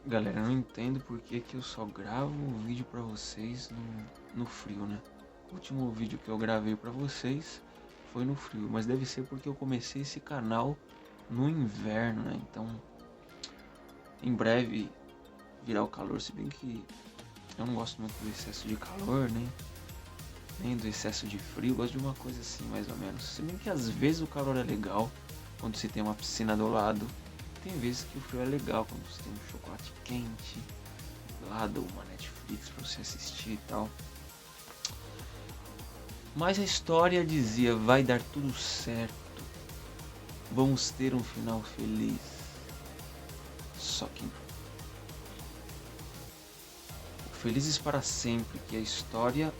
Galera, eu não entendo por que eu só gravo um vídeo pra vocês no frio, né? O último vídeo que eu gravei pra vocês foi no frio, mas deve ser porque eu comecei esse canal no inverno, né? Então, em breve virá o calor, se bem que eu não gosto muito do excesso de calor, nem do excesso de frio, eu gosto de uma coisa assim, mais ou menos. Se bem que às vezes o calor é legal, quando você tem uma piscina do lado. Tem vezes que o frio é legal, quando você tem um chocolate quente do lado, uma Netflix pra você assistir e tal. Mas a história dizia, vai dar tudo certo, vamos ter um final feliz. Só que o Felizes para Sempre, que a história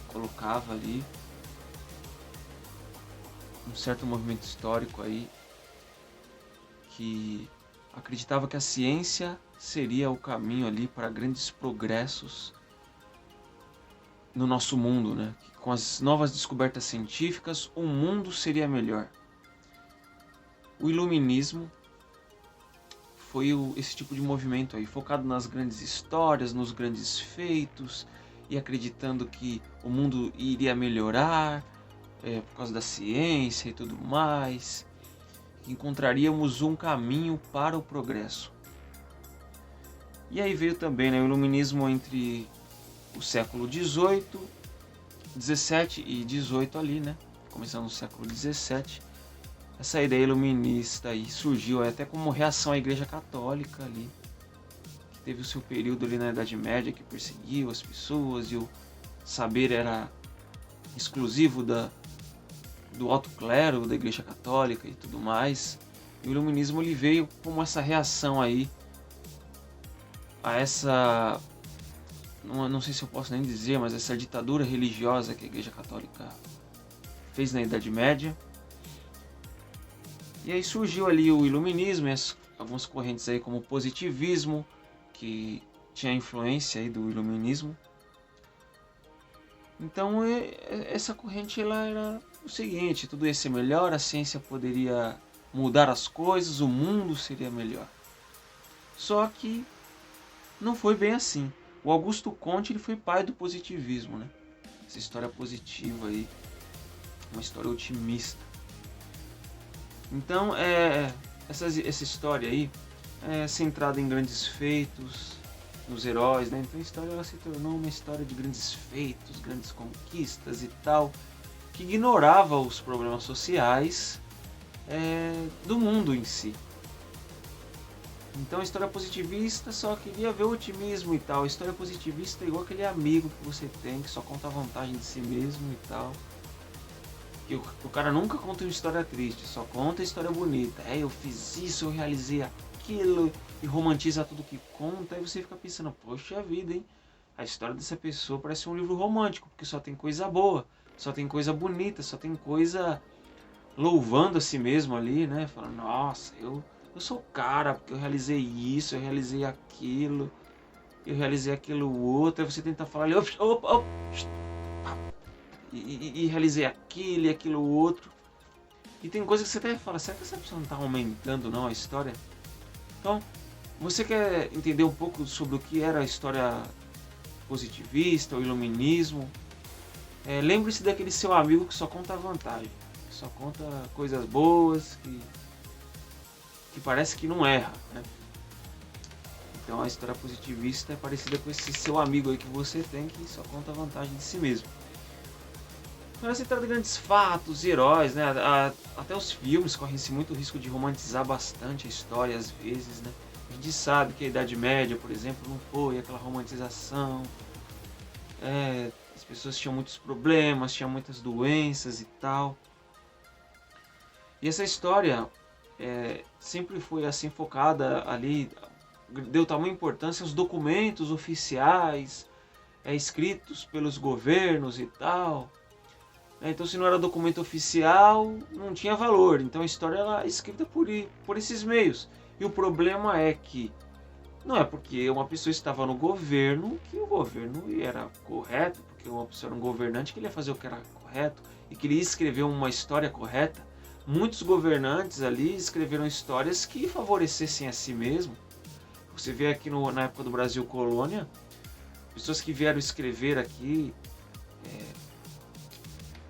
colocava ali um certo movimento histórico aí que acreditava que a ciência seria o caminho ali para grandes progressos no nosso mundo, né? Que com as novas descobertas científicas, o mundo seria melhor. O iluminismo foi esse tipo de movimento aí, focado nas grandes histórias, nos grandes feitos, e acreditando que o mundo iria melhorar por causa da ciência e tudo mais. Encontraríamos um caminho para o progresso. E aí veio também, né, o iluminismo entre o século XVIII, XVII e XVIII ali, né? Começando no século XVII. Essa ideia iluminista aí surgiu até como reação à Igreja Católica ali, que teve o seu período ali na Idade Média que perseguiu as pessoas e o saber era exclusivo do alto clero da Igreja Católica e tudo mais. E o iluminismo ele veio como essa reação aí a essa, não sei se eu posso nem dizer, mas essa ditadura religiosa que a Igreja Católica fez na Idade Média. E aí surgiu ali o iluminismo e algumas correntes aí como o positivismo, que tinha influência aí do iluminismo. Então essa corrente ela era o seguinte, tudo ia ser melhor, a ciência poderia mudar as coisas, o mundo seria melhor. Só que não foi bem assim. O Augusto Comte ele foi pai do positivismo, né? Essa história positiva aí, uma história otimista. Então essa história aí é centrada em grandes feitos, nos heróis, né? Então a história ela se tornou uma história de grandes feitos, grandes conquistas e tal, que ignorava os problemas sociais do mundo em si. Então a história positivista só queria ver o otimismo e tal. A história positivista é igual aquele amigo que você tem que só conta a vantagem de si mesmo e tal. Que o cara nunca conta uma história triste, só conta a história bonita. Eu fiz isso, eu realizei aquilo, e romantiza tudo que conta. Aí você fica pensando, poxa vida, hein? A história dessa pessoa parece um livro romântico, porque só tem coisa boa, só tem coisa bonita, só tem coisa louvando a si mesmo ali, né? Falando, nossa, eu sou o cara, porque eu realizei isso, eu realizei aquilo, eu realizei aquilo outro. Aí você tenta falar ali, opa, opa, opa, e realizei aquilo e aquilo outro. E tem coisa que você até fala, será que essa pessoa não está aumentando não a história? Então, você quer entender um pouco sobre o que era a história positivista, o iluminismo? Lembre-se daquele seu amigo que só conta a vantagem, que só conta coisas boas, que parece que não erra, né? Então a história positivista é parecida com esse seu amigo aí que você tem, que só conta a vantagem de si mesmo. Não se trata de grandes fatos, heróis, né? Até os filmes correm-se muito risco de romantizar bastante a história às vezes, né? A gente sabe que a Idade Média, por exemplo, não foi aquela romantização. As pessoas tinham muitos problemas, tinham muitas doenças e tal. E essa história sempre foi assim focada ali, deu tamanha importância aos documentos oficiais, escritos pelos governos e tal. Então se não era documento oficial, não tinha valor. Então a história era escrita por esses meios. E o problema é que não é porque uma pessoa estava no governo que o governo era correto, porque uma pessoa era um governante que ele ia fazer o que era correto e que ele ia escrever uma história correta. Muitos governantes ali escreveram histórias que favorecessem a si mesmo, Você vê aqui na época do Brasil Colônia, pessoas que vieram escrever aqui,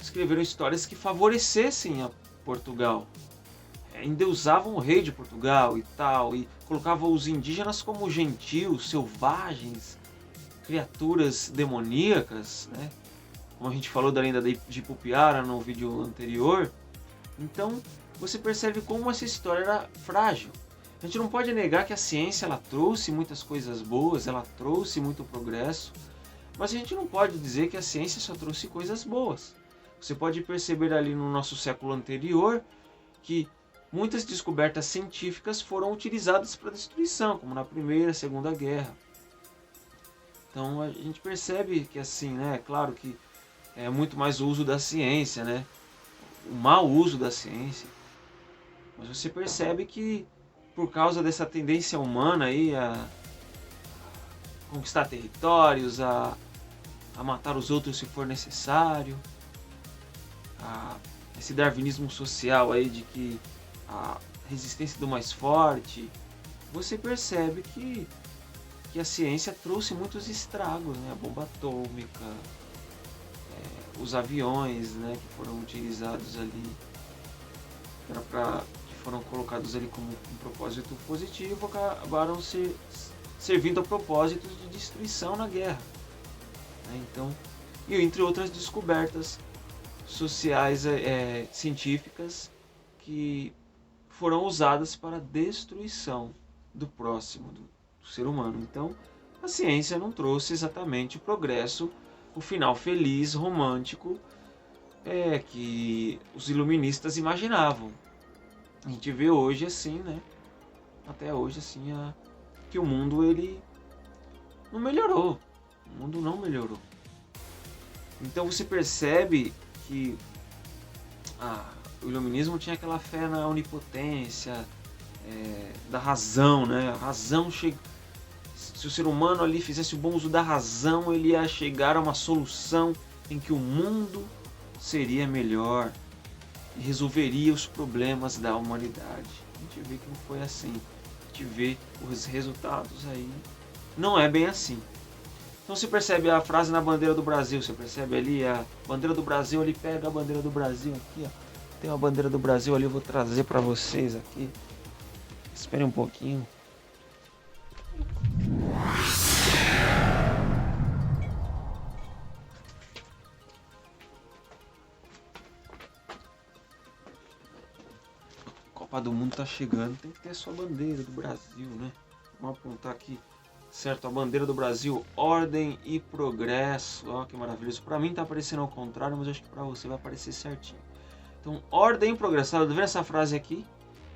escreveram histórias que favorecessem a Portugal. Endeusavam o rei de Portugal e tal, e colocavam os indígenas como gentios, selvagens, criaturas demoníacas, né? Como a gente falou da lenda de Pupiara no vídeo anterior. Então você percebe como essa história era frágil. A gente não pode negar que a ciência ela trouxe muitas coisas boas, ela trouxe muito progresso, mas a gente não pode dizer que a ciência só trouxe coisas boas. Você pode perceber ali no nosso século anterior que muitas descobertas científicas foram utilizadas para destruição, como na Primeira e Segunda Guerra. Então a gente percebe que assim, né, claro que é muito mais o uso da ciência, né, o mau uso da ciência, mas você percebe que por causa dessa tendência humana aí a conquistar territórios, a matar os outros se for necessário, esse darwinismo social aí de que a resistência do mais forte, você percebe que a ciência trouxe muitos estragos, né? A bomba atômica, os aviões, né, que foram utilizados ali, que foram colocados ali como um propósito positivo, acabaram servindo a propósitos de destruição na guerra. Né? Então, e entre outras descobertas sociais, científicas, que foram usadas para a destruição do próximo, do ser humano. Então, a ciência não trouxe exatamente o progresso, o final feliz, romântico, que os iluministas imaginavam. A gente vê hoje assim, né? Até hoje assim, que o mundo ele não melhorou. O mundo não melhorou. Então você percebe que o iluminismo tinha aquela fé na onipotência, da razão, né? A razão chega. Se o ser humano ali fizesse o bom uso da razão, ele ia chegar a uma solução em que o mundo seria melhor e resolveria os problemas da humanidade. A gente vê que não foi assim. A gente vê os resultados aí. Não é bem assim. Então você percebe a frase na bandeira do Brasil, você percebe ali a bandeira do Brasil, ele pega a bandeira do Brasil aqui, ó. Tem uma bandeira do Brasil ali, eu vou trazer para vocês aqui. Espere um pouquinho. Copa do Mundo tá chegando, tem que ter a sua bandeira do Brasil, né? Vamos apontar aqui, certo? A bandeira do Brasil, ordem e progresso. Ó, que maravilhoso. Para mim tá aparecendo ao contrário, mas acho que para você vai aparecer certinho. Então, ordem e progresso. Tá vendo essa frase aqui?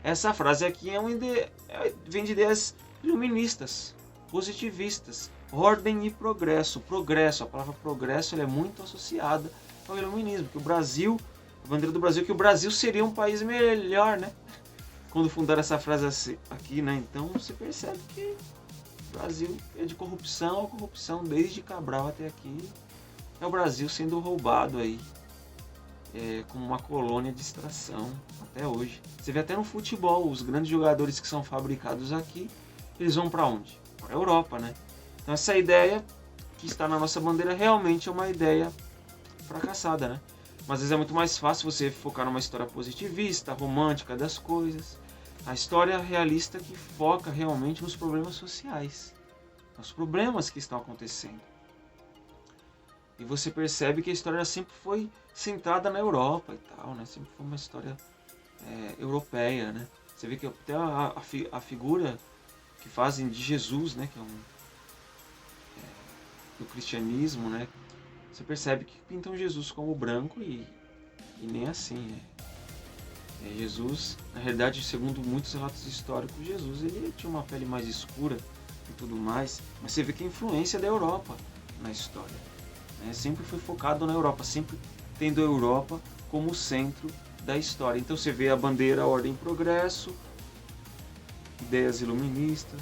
Essa frase aqui vem de ideias iluministas, positivistas. Ordem e progresso. Progresso, a palavra progresso ela é muito associada ao iluminismo. Que o Brasil, a bandeira do Brasil, que o Brasil seria um país melhor, né? Quando fundaram essa frase aqui, né? Então você percebe que o Brasil é de corrupção a corrupção, desde Cabral até aqui. É o Brasil sendo roubado aí, como uma colônia de extração até hoje. Você vê até no futebol, os grandes jogadores que são fabricados aqui, eles vão para onde? Para a Europa, né? Então essa ideia que está na nossa bandeira realmente é uma ideia fracassada, né? Mas às vezes é muito mais fácil você focar numa história positivista, romântica das coisas. A história realista que foca realmente nos problemas sociais, nos problemas que estão acontecendo. E você percebe que a história sempre foi centrada na Europa e tal, né? Sempre foi uma história europeia, né? Você vê que até a figura que fazem de Jesus, né? Que é do cristianismo, né? Você percebe que pintam Jesus como branco e nem assim, né? Jesus, na realidade, segundo muitos relatos históricos, Jesus ele tinha uma pele mais escura e tudo mais, mas você vê que a influência da Europa na história, né? Sempre foi focado na Europa, sempre tendo a Europa como centro da história. Então você vê a bandeira, a ordem e progresso, ideias iluministas,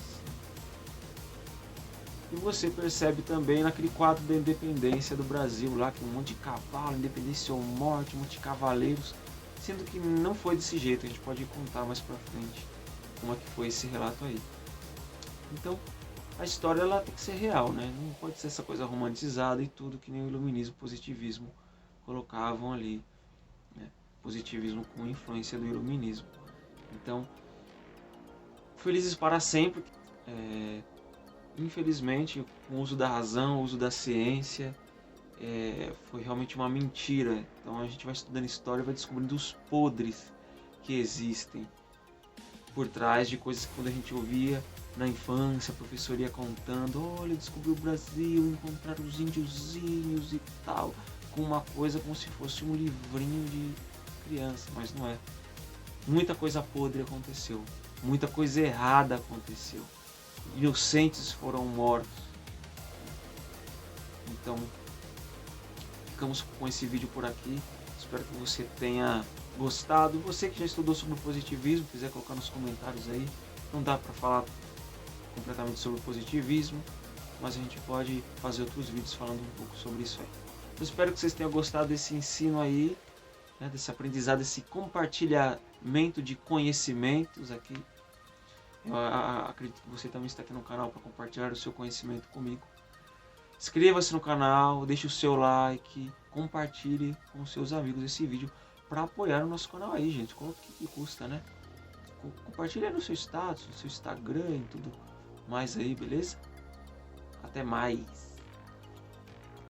e você percebe também naquele quadro da independência do Brasil, lá que um monte de cavalo, independência ou morte, um monte de cavaleiros, sendo que não foi desse jeito. A gente pode contar mais pra frente como é que foi esse relato aí. Então, a história ela tem que ser real, né? Não pode ser essa coisa romantizada e tudo que nem o iluminismo, o positivismo colocavam ali, né? Positivismo com influência do iluminismo. Então, felizes para sempre. Infelizmente, com o uso da razão, o uso da ciência, foi realmente uma mentira. Então a gente vai estudando história e vai descobrindo os podres que existem por trás de coisas que quando a gente ouvia na infância, a professora ia contando, olha, descobriu o Brasil, encontraram os índiozinhos e tal, com uma coisa como se fosse um livrinho de criança, mas não é. Muita coisa podre aconteceu, muita coisa errada aconteceu, inocentes foram mortos. Então, ficamos com esse vídeo por aqui. Espero que você tenha gostado. Você que já estudou sobre o positivismo, quiser colocar nos comentários aí. Não dá para falar completamente sobre o positivismo, mas a gente pode fazer outros vídeos falando um pouco sobre isso aí. Eu espero que vocês tenham gostado desse ensino aí, né, desse aprendizado, desse compartilhamento de conhecimentos aqui. Eu acredito que você também está aqui no canal para compartilhar o seu conhecimento comigo. Inscreva-se no canal, deixe o seu like, compartilhe com seus amigos esse vídeo para apoiar o nosso canal aí, gente. O que custa, né? Compartilhe no seu status, no seu Instagram e tudo mais aí, beleza? Até mais!